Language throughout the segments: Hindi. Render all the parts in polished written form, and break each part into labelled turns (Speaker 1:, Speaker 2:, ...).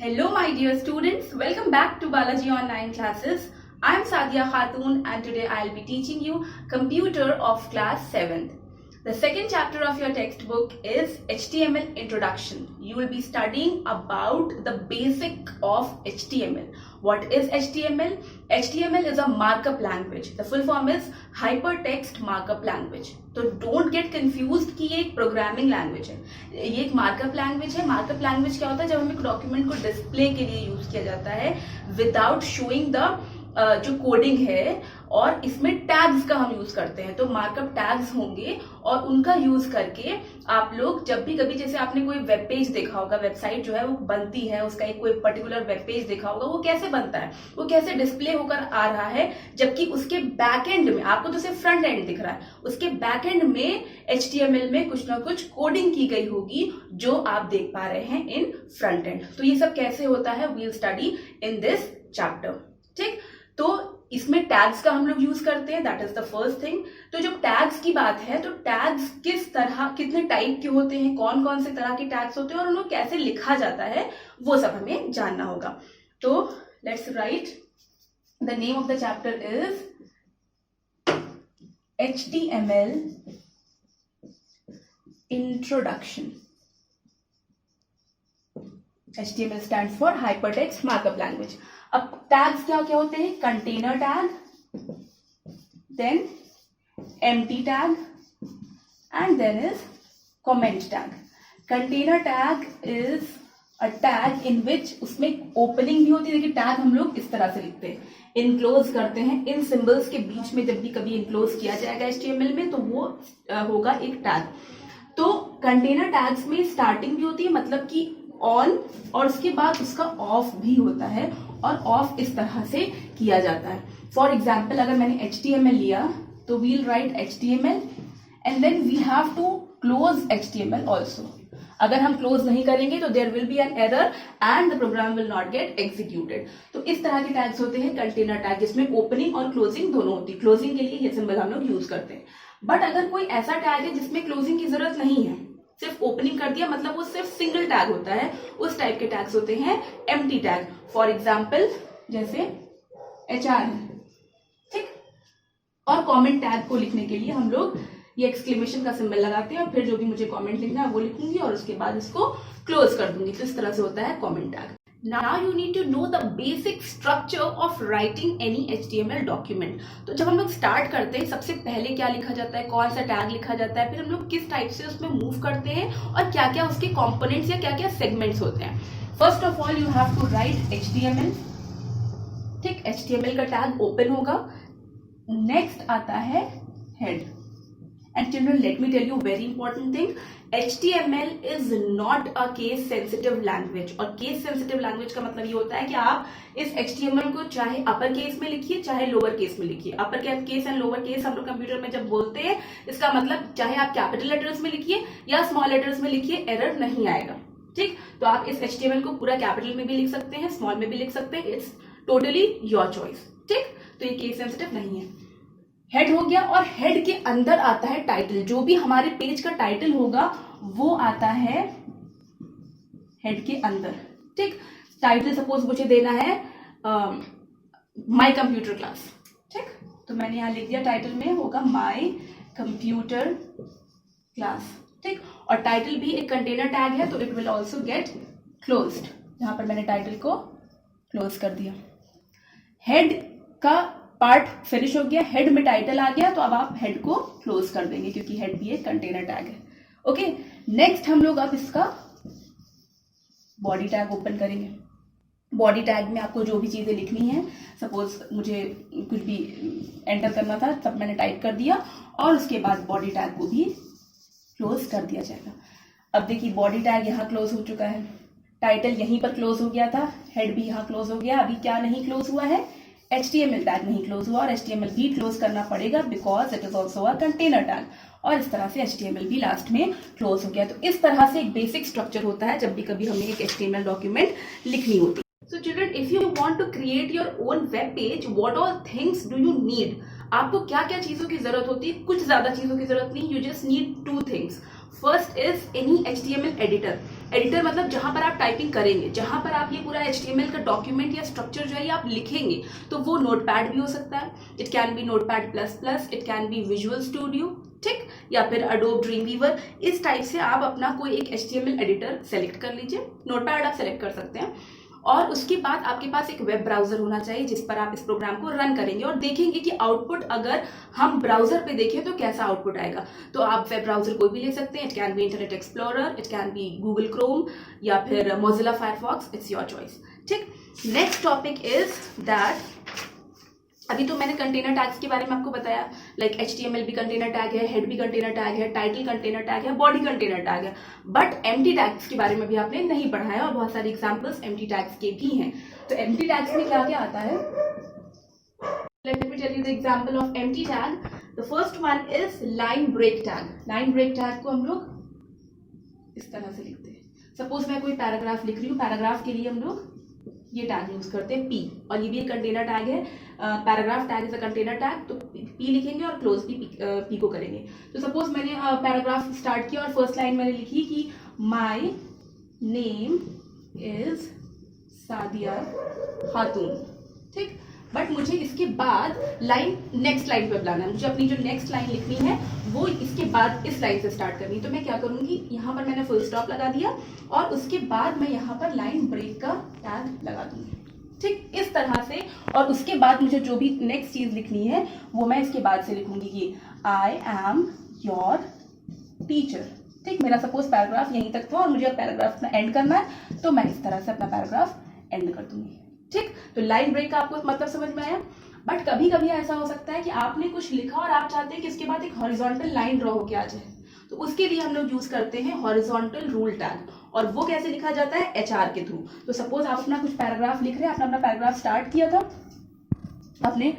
Speaker 1: Hello my dear students, welcome back to Balaji Online Classes. I am Sadia Khatun and today I will be teaching you Computer of class 7th. The second chapter of your textbook is HTML Introduction. You will be studying about the basic of HTML. What is HTML? HTML is a markup language. The full form is Hypertext Markup Language. तो डोंट गेट कंफ्यूज्ड कि ये एक प्रोग्रामिंग लैंग्वेज है, ये एक मार्कअप लैंग्वेज है. मार्कअप लैंग्वेज क्या होता है? जब हम एक डॉक्यूमेंट को डिस्प्ले के लिए यूज किया जाता है विदाउट शोइंग द जो कोडिंग है, और इसमें टैग्स का हम यूज करते हैं. तो मार्कअप टैग्स होंगे और उनका यूज करके आप लोग जब भी कभी, जैसे आपने कोई वेब पेज देखा होगा, वेबसाइट जो है वो बनती है, उसका एक कोई पर्टिकुलर वेब पेज देखा होगा, वो कैसे बनता है, वो कैसे डिस्प्ले होकर आ रहा है, जबकि उसके बैक एंड में आपको तो सिर्फ फ्रंट एंड दिख रहा है, उसके बैक एंड में HTML में कुछ ना कुछ कोडिंग की गई होगी जो आप देख पा रहे हैं इन फ्रंट एंड. तो ये सब कैसे होता है, we'll study in this chapter. ठीक, तो इसमें टैग्स का हम लोग यूज करते हैं, that is the first thing. तो जब टैग्स की बात है तो टैग्स किस तरह, कितने टाइप के होते हैं, कौन कौन से तरह के टैग्स होते हैं और उनको कैसे लिखा जाता है, वो सब हमें जानना होगा. तो let's write. The name of the chapter is HTML Introduction. HTML stands for Hypertext Markup Language. अब टैग्स क्या क्या होते हैं? Container tag, then empty tag and then is comment tag. Container tag is a tag in which, उसमें ओपनिंग भी होती है. देखिए टैग हम लोग इस तरह से लिखते हैं, इनक्लोज करते हैं. इन सिंबल्स के बीच में जब भी कभी इनक्लोज किया जाएगा HTML में तो वो होगा एक टैग. तो कंटेनर टैग्स में स्टार्टिंग भी होती है, मतलब कि ऑन, और उसके बाद उसका ऑफ भी होता है, और ऑफ इस तरह से किया जाता है. फॉर एग्जाम्पल अगर मैंने HTML लिया तो we'll write HTML and then we have to close HTML also. अगर हम क्लोज नहीं करेंगे तो there will be an error and the program will not get executed. तो इस तरह के टैग्स होते हैं कंटेनर टैग, जिसमें ओपनिंग और क्लोजिंग दोनों होती है. क्लोजिंग के लिए ये सिंबल हम लोग यूज करते हैं. बट अगर कोई ऐसा टैग है जिसमें क्लोजिंग की जरूरत नहीं है, सिर्फ ओपनिंग कर दिया, मतलब वो सिर्फ सिंगल टैग होता है, उस टाइप के टैग्स होते हैं एम्प्टी टैग. फॉर एग्जाम्पल जैसे HR, ठीक. और कमेंट टैग को लिखने के लिए हम लोग ये एक्सक्लेमेशन का सिंबल लगाते हैं, और फिर जो भी मुझे कमेंट लिखना है वो लिखूंगी और उसके बाद इसको क्लोज कर दूंगी. तो इस तरह से होता है comment tag. Now you need to know the basic structure of writing any HTML document. तो जब हम लोग स्टार्ट करते हैं, सबसे पहले क्या लिखा जाता है, कौन सा टैग लिखा जाता है, फिर हम लोग किस टाइप से उसमें मूव करते हैं, और क्या क्या उसके कंपोनेंट्स या क्या क्या सेगमेंट्स होते हैं. First of all you have to write HTML. ठीक, HTML का टैग ओपन होगा. नेक्स्ट आता है head. And children, let me tell you very important thing. HTML is not a case sensitive language. और case sensitive language का मतलब ये होता है कि आप इस HTML को चाहे अपर केस में लिखिए चाहे लोअर केस में लिखिए. Upper case and lower case हम लोग कंप्यूटर में जब बोलते हैं, इसका मतलब चाहे आप कैपिटल लेटर्स में लिखिए या स्मॉल लेटर्स में लिखिए, एरर नहीं आएगा. ठीक, तो आप इस HTML को पूरा कैपिटल में भी लिख सकते हैं, स्मॉल में भी लिख सकते हैं. It's totally your choice. ठीक, तो ये केस सेंसिटिव नहीं है. हेड हो गया, और हेड के अंदर आता है टाइटल. जो भी हमारे पेज का टाइटल होगा वो आता है हेड के अंदर. ठीक, टाइटल सपोज मुझे देना है माय कंप्यूटर क्लास. ठीक, तो मैंने यहां लिख दिया, टाइटल में होगा माय कंप्यूटर क्लास. ठीक, और टाइटल भी एक कंटेनर टैग है, तो it will also get closed. यहां पर मैंने टाइटल को क्लोज कर दिया. हेड का पार्ट फिनिश हो गया, हेड में टाइटल आ गया, तो अब आप हेड को क्लोज कर देंगे क्योंकि हेड भी एक कंटेनर टैग है. ओके, नेक्स्ट हम लोग अब इसका बॉडी टैग ओपन करेंगे. बॉडी टैग में आपको जो भी चीजें लिखनी है, सपोज मुझे कुछ भी एंटर करना था, तब मैंने टाइप कर दिया, और उसके बाद बॉडी टैग को भी क्लोज कर दिया जाएगा. अब देखिए बॉडी टैग यहाँ क्लोज हो चुका है, टाइटल यहीं पर क्लोज हो गया था, हेड भी यहाँ क्लोज हो गया. अभी क्या नहीं क्लोज हुआ है? HTML टैग नहीं क्लोज हुआ, और HTML भी क्लोज करना पड़ेगा because it is also a container tag. और इस तरह से HTML भी लास्ट में क्लोज हो गया. तो इस तरह से एक बेसिक स्ट्रक्चर होता है जब भी कभी हमें एक HTML डॉक्यूमेंट लिखनी होती है. So children, if you want to create your own web page, what all things do you need? आपको क्या क्या चीजों की जरूरत होती है, कुछ ज्यादा चीजों की जरूरत नहीं, you just need 2 things. First is any HTML editor. Editor मतलब जहां पर आप टाइपिंग करेंगे, जहां पर आप ये पूरा HTML का डॉक्यूमेंट या स्ट्रक्चर जो है आप लिखेंगे, तो वो नोटपैड भी हो सकता है, it can be notepad plus plus, it can be visual studio, ठीक, या फिर अडोब ड्रीमवीवर। इस टाइप से आप अपना कोई एक HTML एडिटर सेलेक्ट कर लीजिए, नोटपैड आप सेलेक्ट कर सकते हैं। और उसके बाद आपके पास एक वेब ब्राउजर होना चाहिए जिस पर आप इस प्रोग्राम को रन करेंगे और देखेंगे कि आउटपुट अगर हम ब्राउजर पे देखें तो कैसा आउटपुट आएगा। तो आप वेब ब्राउजर कोई भी ले सकते हैं, it can be internet explorer, it can be Google Chrome या फिर Mozilla Firefox, it's your choice, ठीक। नेक्स्ट टॉपिक इज दैट, अभी तो मैंने कंटेनर टैग्स के बारे में आपको बताया, लाइक HTML भी कंटेनर टैग है, हेड भी कंटेनर टैग है, टाइटल कंटेनर टैग है, बॉडी कंटेनर टैग है, बट एम्प्टी टैग्स के बारे में भी आपने नहीं पढ़ा है और बहुत सारे एग्जांपल्स एम्प्टी टैग्स के भी हैं। तो एम्प्टी टैग्स में क्या क्या आता है, let me tell you the example of empty tag. The first one is line break tag. Line break tag को हम लोग इस तरह से लिखते हैं। सपोज मैं कोई पैराग्राफ लिख रही हूँ, पैराग्राफ के लिए हम लोग ये टैग यूज करते हैं P, और ये भी एक कंटेनर टैग है, paragraph tag is a container tag, तो P लिखेंगे और क्लोज भी P को करेंगे। तो सपोज मैंने पैराग्राफ स्टार्ट किया और फर्स्ट लाइन मैंने लिखी कि माय नेम इज सादिया खातून, ठीक, बट मुझे इसके बाद लाइन नेक्स्ट लाइन पे बुलाना है, मुझे अपनी जो नेक्स्ट लाइन लिखनी है वो इसके बाद इस लाइन से स्टार्ट करनी है। तो मैं क्या करूंगी, यहाँ पर मैंने फुल स्टॉप लगा दिया और उसके बाद मैं यहाँ पर लाइन ब्रेक का टैग लगा दूंगी, ठीक, इस तरह से। और उसके बाद मुझे जो भी नेक्स्ट चीज लिखनी है वो मैं इसके बाद से लिखूंगी कि आई एम योर टीचर, ठीक। मेरा सपोज पैराग्राफ यहीं तक था और मुझे अब पैराग्राफ अपना एंड करना है, तो मैं इस तरह से अपना पैराग्राफ एंड कर दूंगी, ठीक। तो लाइन ब्रेक का आपको मतलब समझ में आया। बट कभी कभी ऐसा हो सकता है कि आपने कुछ लिखा और आप चाहते हैं कि इसके बाद एक हॉरिजॉन्टल लाइन ड्रॉ होके आ जाए, तो उसके लिए हम लोग यूज करते हैं हॉरिजॉन्टल रूल टैग, और वो कैसे लिखा जाता है, HR के थ्रू। तो सपोज आप अपना कुछ पैराग्राफ लिख रहे हैं, आपने अपना पैराग्राफ स्टार्ट किया था, आपने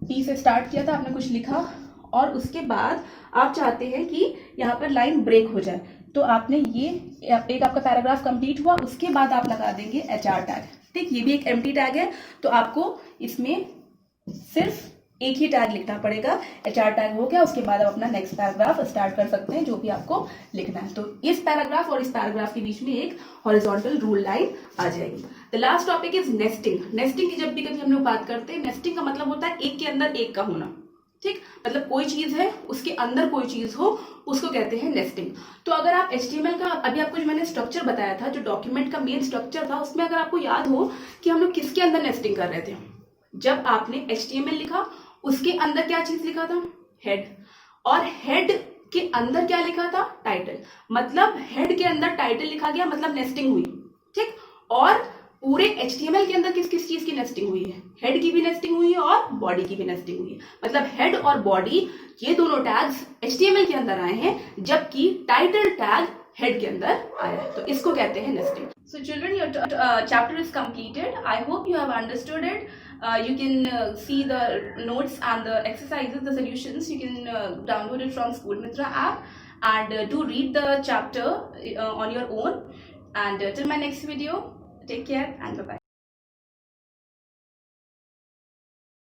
Speaker 1: P से स्टार्ट किया था, आपने कुछ लिखा और उसके बाद आप चाहते हैं कि यहाँ पर लाइन ब्रेक हो जाए, तो आपने ये एक आपका पैराग्राफ कंप्लीट हुआ, उसके बाद आप लगा देंगे HR टैग, ठीक। ये भी एक एम्प्टी टैग है, तो आपको इसमें सिर्फ एक ही टैग लिखना पड़ेगा, HR टैग हो गया, उसके बाद आप अपना नेक्स्ट पैराग्राफ स्टार्ट कर सकते हैं जो भी आपको लिखना है। तो इस पैराग्राफ और इस पैराग्राफ के बीच में एक हॉरिजॉन्टल रूल लाइन आ जाएगी। The last topic is nesting. Nesting की जब भी कभी हम लोग बात करते हैं, नेस्टिंग का मतलब होता है एक के अंदर एक का होना, ठीक, मतलब कोई चीज है उसके अंदर कोई चीज हो, उसको कहते हैं नेस्टिंग। तो अगर आप HTML का, अभी आपको जो मैंने स्ट्रक्चर बताया था, जो डॉक्यूमेंट का मेन स्ट्रक्चर था, उसमें अगर आपको याद हो कि हम लोग किसके अंदर नेस्टिंग कर रहे थे, जब आपने HTML लिखा उसके अंदर क्या चीज लिखा था, हेड, और हेड के अंदर क्या लिखा था, टाइटल, मतलब हेड के अंदर टाइटल लिखा गया, मतलब नेस्टिंग हुई, ठीक। और पूरे HTML के अंदर किस किस चीज की नेस्टिंग हुई है, हेड की भी नेस्टिंग हुई है और बॉडी की भी नेस्टिंग हुई है, मतलब हेड और बॉडी ये दोनों टैग्स HTML के अंदर आए हैं, जबकि टाइटल टैग हेड के अंदर आया है, तो इसको कहते हैं nesting. So children, your chapter is completed. I hope you have understood it. You can see the notes and the exercises, the solutions. You can download it from School Mitra app and do read the chapter on your own. And till my next video, take care and bye-bye.